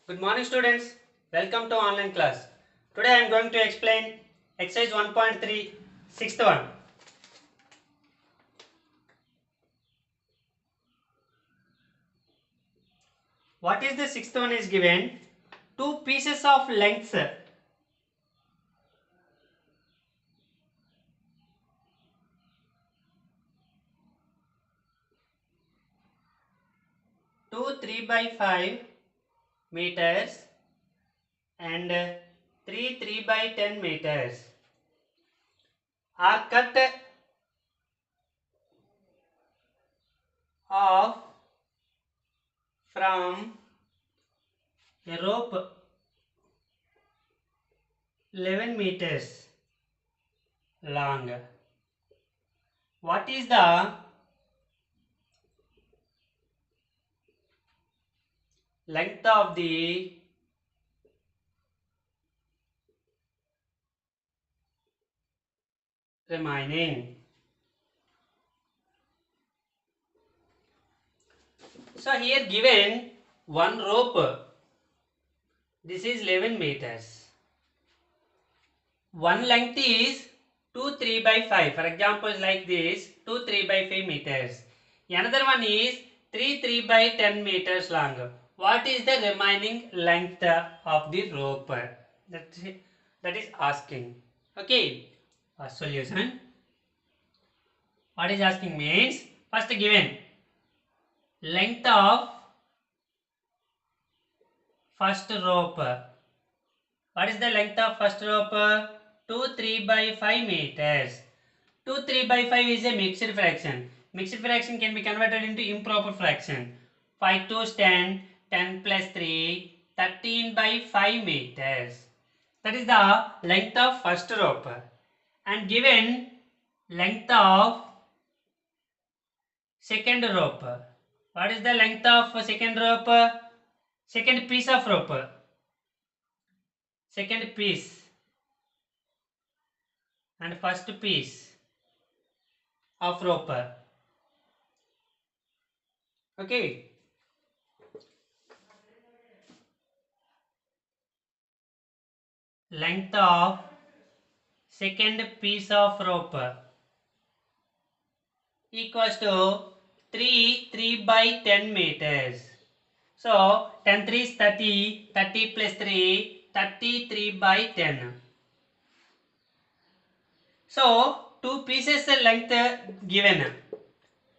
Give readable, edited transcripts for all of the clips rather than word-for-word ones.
Good morning students, welcome to online class. Today I am going to explain exercise 1.3, sixth one. What is the sixth one is given? Two pieces of lengths. Two 3 by 5 meters and three 3 by 10 meters are cut off from a rope 11 meters long. What is the length of the remaining? So here given one rope, this is 11 meters. One length is 2 3 by 5. For example, like this 2 3 by 5 meters. Another one is 3 3 by 10 meters long. What is the remaining length of the rope? That is asking. Okay. A solution. What is asking means first given length of first rope. What is the length of first rope? 2 3 by 5 meters. 2 3 by 5 is a mixed fraction. Mixed fraction can be converted into improper fraction. 5 to 10, 10 plus 3, 13 by 5 meters. That is the length of first rope. And given length of second rope. What is the length of second rope? Second piece of rope. Second piece and first piece of rope. Okay. Length of second piece of rope equals to 3 by 10 meters. So 10 3 is 30, 30 plus 3, 33 by 10. So two pieces length given.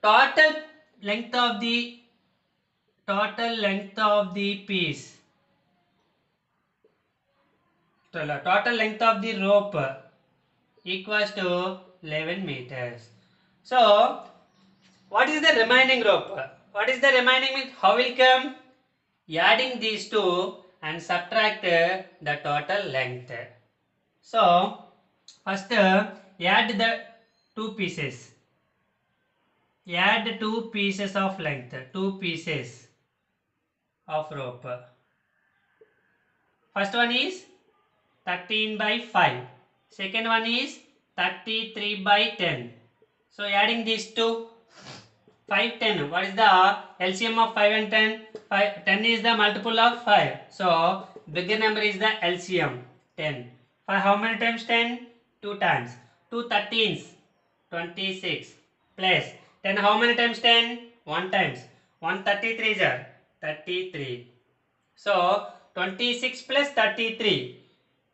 Total length of the piece. Total length of the rope equals to 11 meters. So what is the remaining rope? What is the remaining means how will come? Adding these two and subtract the total length. So first add the two pieces. Add two pieces of length. Two pieces of rope. First one is 13 by 5. Second one is 33 by 10. So adding these two, 5, 10. What is the LCM of 5 and 10? 10 is the multiple of 5. So bigger number is the LCM, 10. 5 how many times 10? 2 times. 2 13s, 26 plus 10 how many times 10? 1 times. 133 is 33. So 26 plus 33,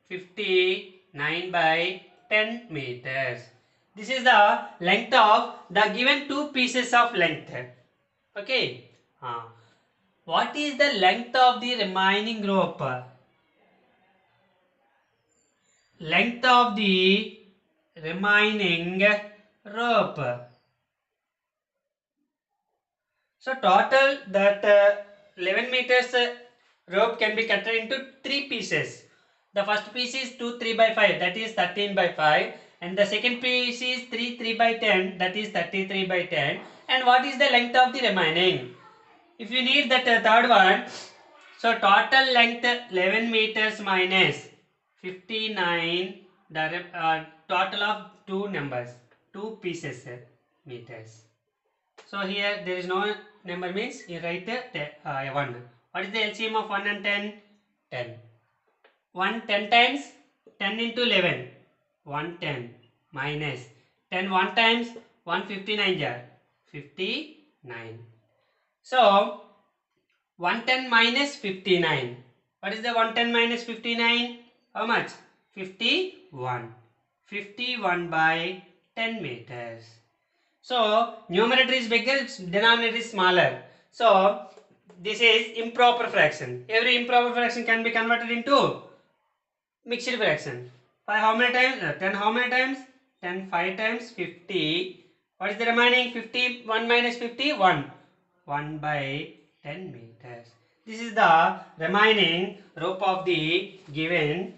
59 by 10 meters. This is the length of the given two pieces of length. Okay. What is the length of the remaining rope? Length of the remaining rope. So total that 11 meters rope can be cut into three pieces. The first piece is 2 3 by 5, that is 13 by 5, and the second piece is 3 3 by 10, that is 33 by 10. And what is the length of the remaining? If you need that third one, so total length 11 meters minus 59, the total of two numbers, two pieces meters. So here there is no number means you write 1. What is the LCM of 1 and 10? 10. 1 10 times 10 into 11. 110 minus 10 1 times 159 jar 59. So 110 minus 59. What is the 110 minus 59? How much? 51. 51 by 10 meters. So numerator is bigger, denominator is smaller. So this is improper fraction. Every improper fraction can be converted into mixed fraction. 5 how many times? 10 how many times? 10 5 times 50. What is the remaining? 51 minus 51. 1 by 10 meters. This is the remaining rope of the given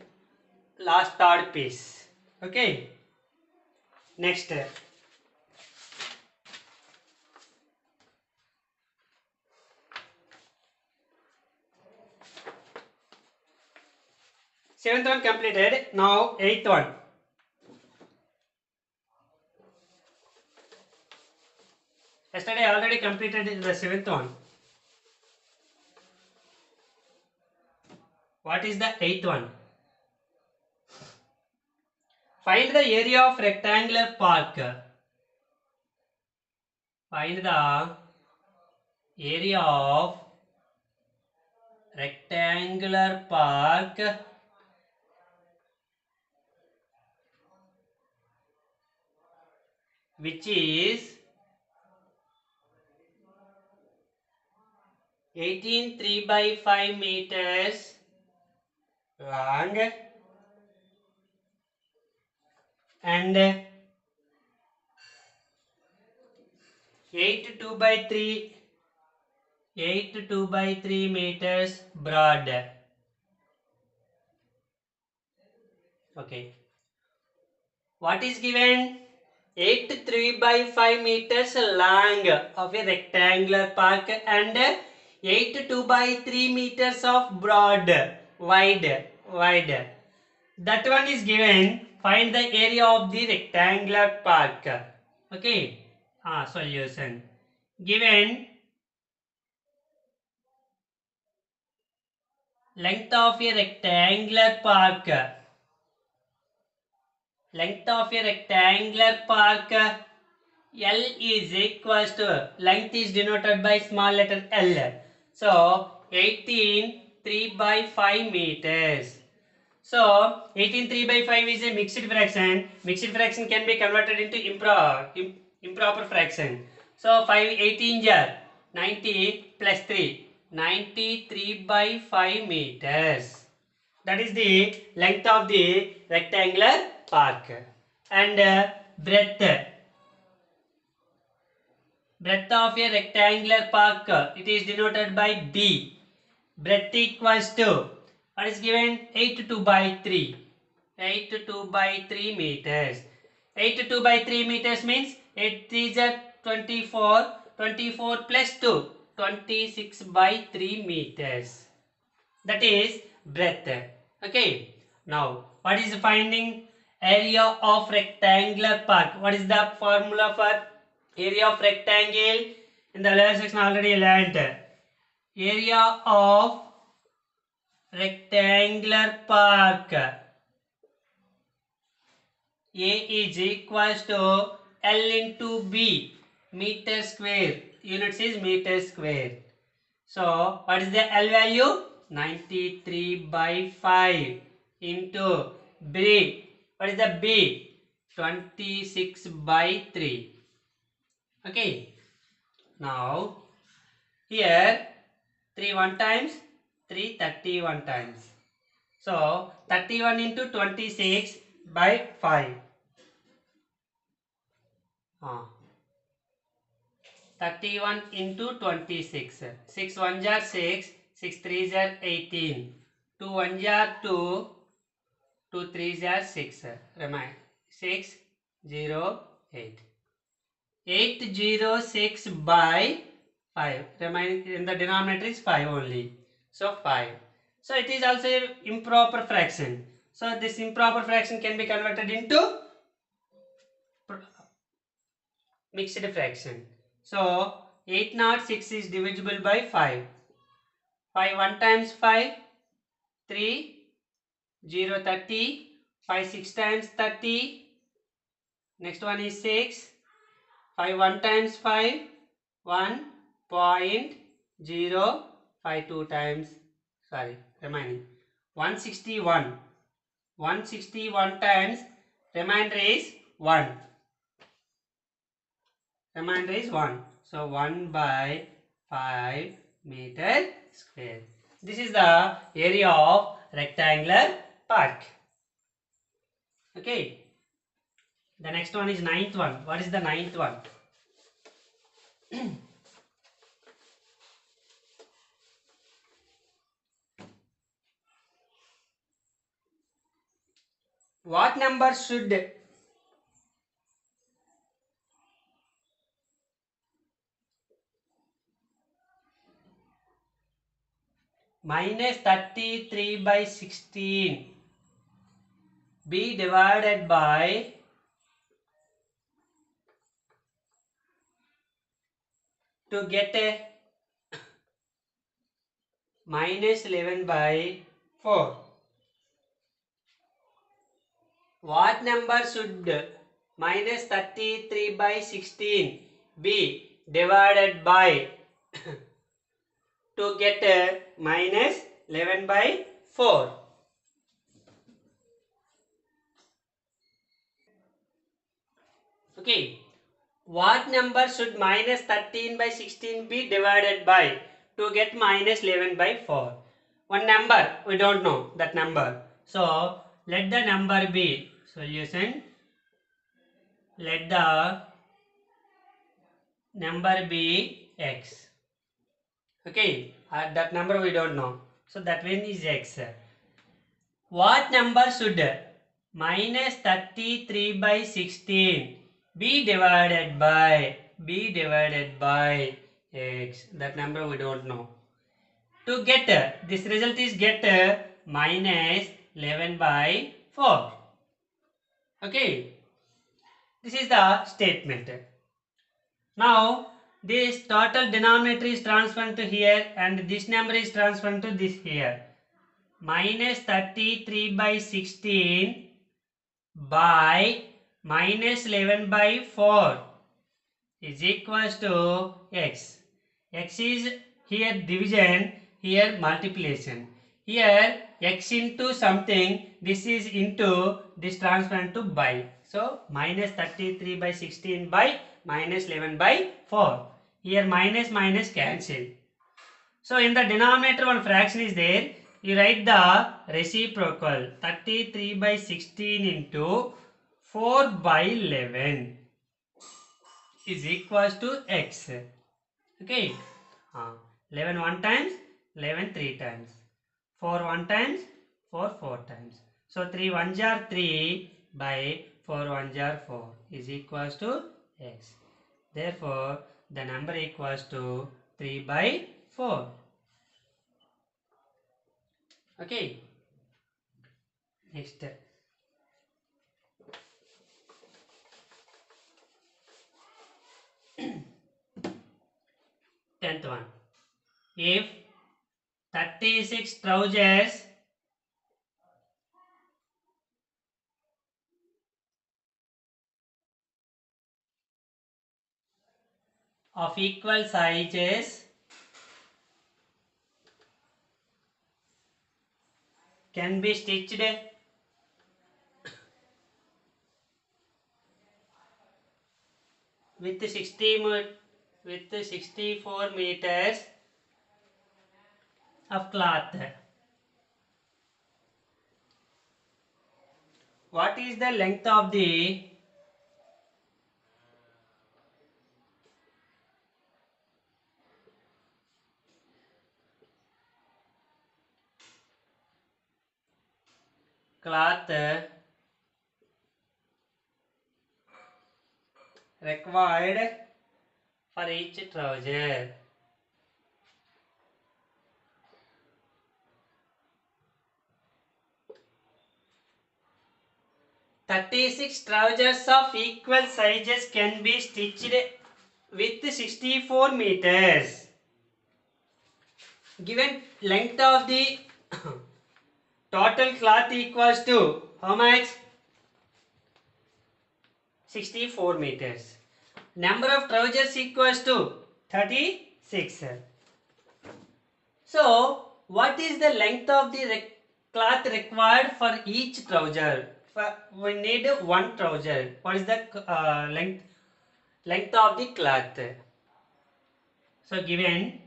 last third piece. Okay. Next. Seventh one completed. Now eighth one. Yesterday I already completed the seventh one. What is the eighth one? Find the area of rectangular park. Find the area of rectangular park which is 18 3 by 5 meters long and 8 2 by 3 meters broad. Okay. What is given? 8 3 by 5 meters long of a rectangular park and 8 2 by 3 meters of broad wide. That one is given. Find the area of the rectangular park. Okay. Solution. Given length of a rectangular park. Length of a rectangular park L is equals to, length is denoted by small letter L. So 18 3 by 5 meters. So 18 3 by 5 is a mixed fraction. Mixed fraction can be converted into improper fraction. So 5 18 jar 90 plus 3 93 by 5 meters. That is the length of the rectangular park. And breadth of a rectangular park, it is denoted by B. Breadth equals to, what is given? 8 2 by 3. 8 2 by 3 meters. 8 2 by 3 meters means 8 3 is 24. 24 plus 2. 26 by 3 meters. That is breadth. Okay. Now, what is the finding? Area of rectangular park. What is the formula for area of rectangle? In the lower section already learnt. Area of rectangular park. A is equals to L into B. Meter square. Units is meter square. So, what is the L value? 93 by 5 into B. What is the B? 26 by 3. Okay. Now, here 3 1 times, 3 31 times. So, 31 into 26 by 5. 31 into 26. 6 1 jar 6, 6 3 jar 18. 2 1 jar 2, 2 3 jar 6. Remind 6 0 8. 806 by 5. Remind in the denominator is 5 only. So 5. So it is also an improper fraction. So this improper fraction can be converted into mixed fraction. So 806 is divisible by 5. 5 1 times 5, 3, 0 30, 5 6 times 30, next one is 6, 5 1 times 5, 1.0, 5 2 times, sorry, remaining, 161, 161 times, remainder is 1, remainder is 1, so 1 by 5 meter square. This is the area of rectangular park. Okay. The next one is ninth one. What is the ninth one? What number should minus 33 by 16 be divided by to get a minus 11 by 4? What number should minus 33 by 16 be divided by to get a minus 11 by 4? Okay. What number should minus 13 by 16 be divided by to get minus 11 by 4? One number, we don't know that number. So, let the number be solution. Let the number be x. Okay, that number we don't know. So, that one is x. What number should minus 33 by 16 be divided by x? That number we don't know. To get this result is get minus 11 by 4. Okay, this is the statement. Now this total denominator is transferred to here and this number is transferred to this here. Minus 33 by 16 by minus 11 by 4 is equals to x. X is here division, here multiplication. Here x into something, this is into, this transferred to by. So minus 33 by 16 by minus 11 by 4. Here minus minus cancel. So in the denominator one fraction is there. You write the reciprocal 33 by 16 into 4 by 11 is equals to x. Okay. 11 one times, 11 three times. 4 one times, 4 4 times. So 3 1s are 3 by 4 1s are 4 is equals to x. Therefore, the number equals to 3 by 4. Okay. Next. 10th one. If 36 trousers of equal sizes can be stitched with 64 meters of cloth. What is the length of the cloth required for each trouser? "36 trousers of equal sizes can be stitched with 64 meters given length of the total cloth equals to how much? 64 meters. Number of trousers equals to 36. So, what is the length of the cloth required for each trouser? We need one trouser. What is the length of the cloth? So, given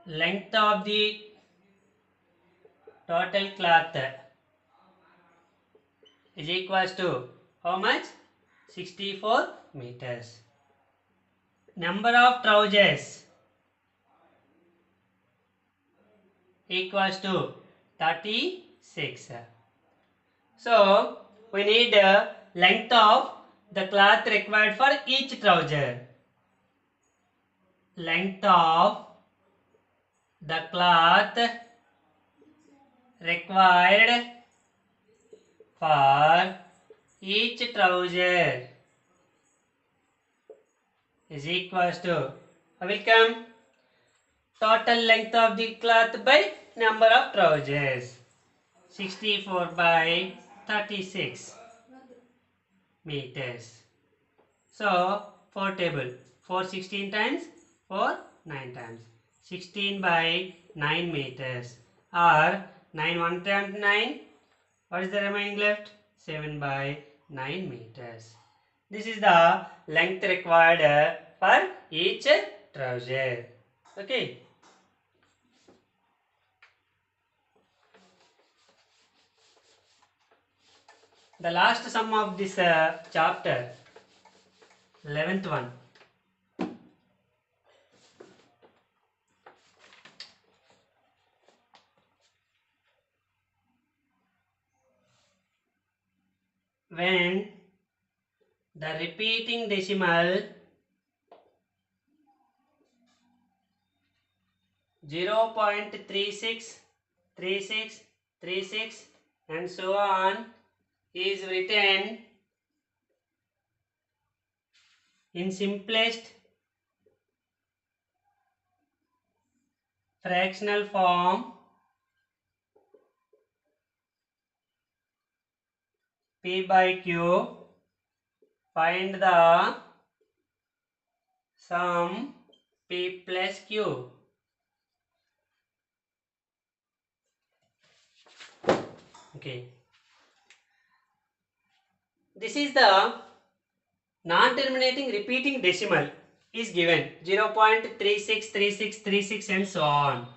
length of the total cloth is equals to how much? 64 meters. Number of trousers equals to 36. So, we need length of the cloth required for each trouser. Length of the cloth required for each trouser is equals to, I will come total length of the cloth by number of trousers. 64 by 36 meters. So 4 table, 4 16 times, 4 9 times. 16 by 9 meters, or 9 1 times 9. What is the remaining left? 7 by 9 meters. This is the length required for each trouser. Okay. The last sum of this chapter, 11th one. When the repeating decimal 0.36, 36, 36 and so on is written in simplest fractional form, P by Q, find the sum P plus Q. Okay. This is the non-terminating repeating decimal is given 0.36, 36, 36 and so on.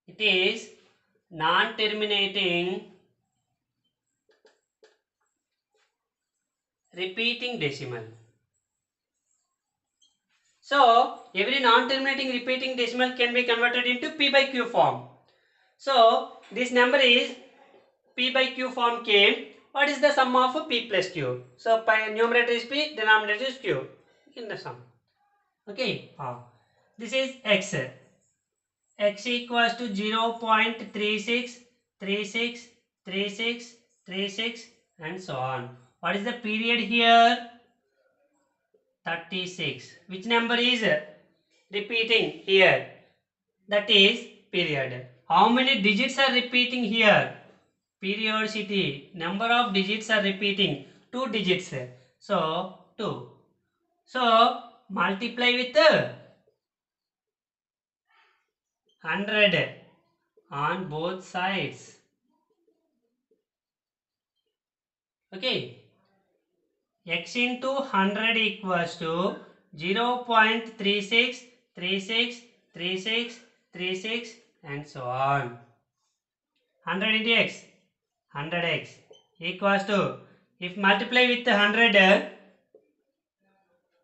It is non-terminating repeating decimal. So, every non-terminating repeating decimal can be converted into P by Q form. So, this number is P by Q form came. What is the sum of P plus Q? So, numerator is P, denominator is Q in the sum. Okay. This is X. X equals to 0.36, 36, 36, 36 and so on. What is the period here? 36. Which number is repeating here? That is period. How many digits are repeating here? Periodicity. Number of digits are repeating. 2 digits. So 2. So multiply with 100 on both sides. Okay. X into 100 equals to 0.36, 36, 36, 36 and so on. 100 into x, 100x equals to, if multiply with 100,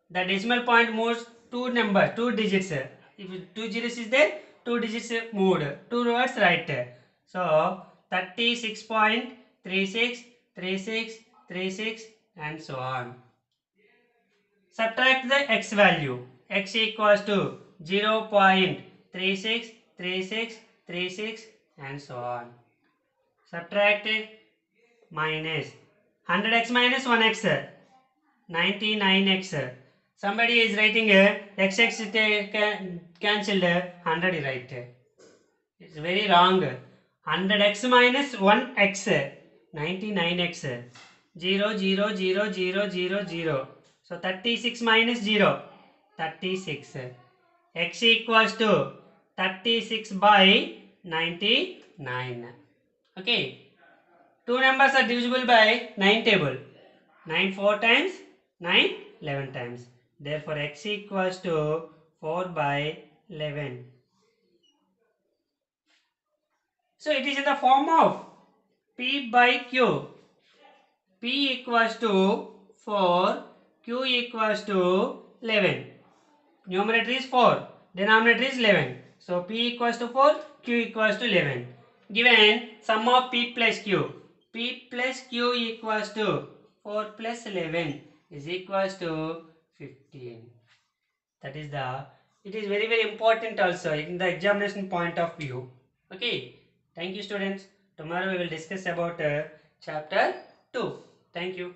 the decimal point moves 2 numbers, 2 digits. If 2 zeros is there, 2 digits moved, 2 towards right. So 36.36, 36, 36 and so on. Subtract the x value. X equals to 0.36, 36, 36 and so on. Subtract minus 100x minus 1x 99x. Somebody is writing x cancelled 100 right. It's very wrong. 100x minus 1x 99x 0 0 0 0 0 0. So 36 minus 0 36. X equals to 36 by 99. Okay. Two numbers are divisible by 9 table. 9 4 times, 9 11 times. Therefore, x equals to 4 by 11. So, it is in the form of P by Q. P equals to 4, Q equals to 11. Numerator is 4, denominator is 11. So, P equals to 4, Q equals to 11. Given sum of P plus Q. P plus Q equals to 4 plus 11 is equals to 15. That is it is very important also in the examination point of view. Okay. Thank you students. Tomorrow we will discuss about chapter 2. Thank you.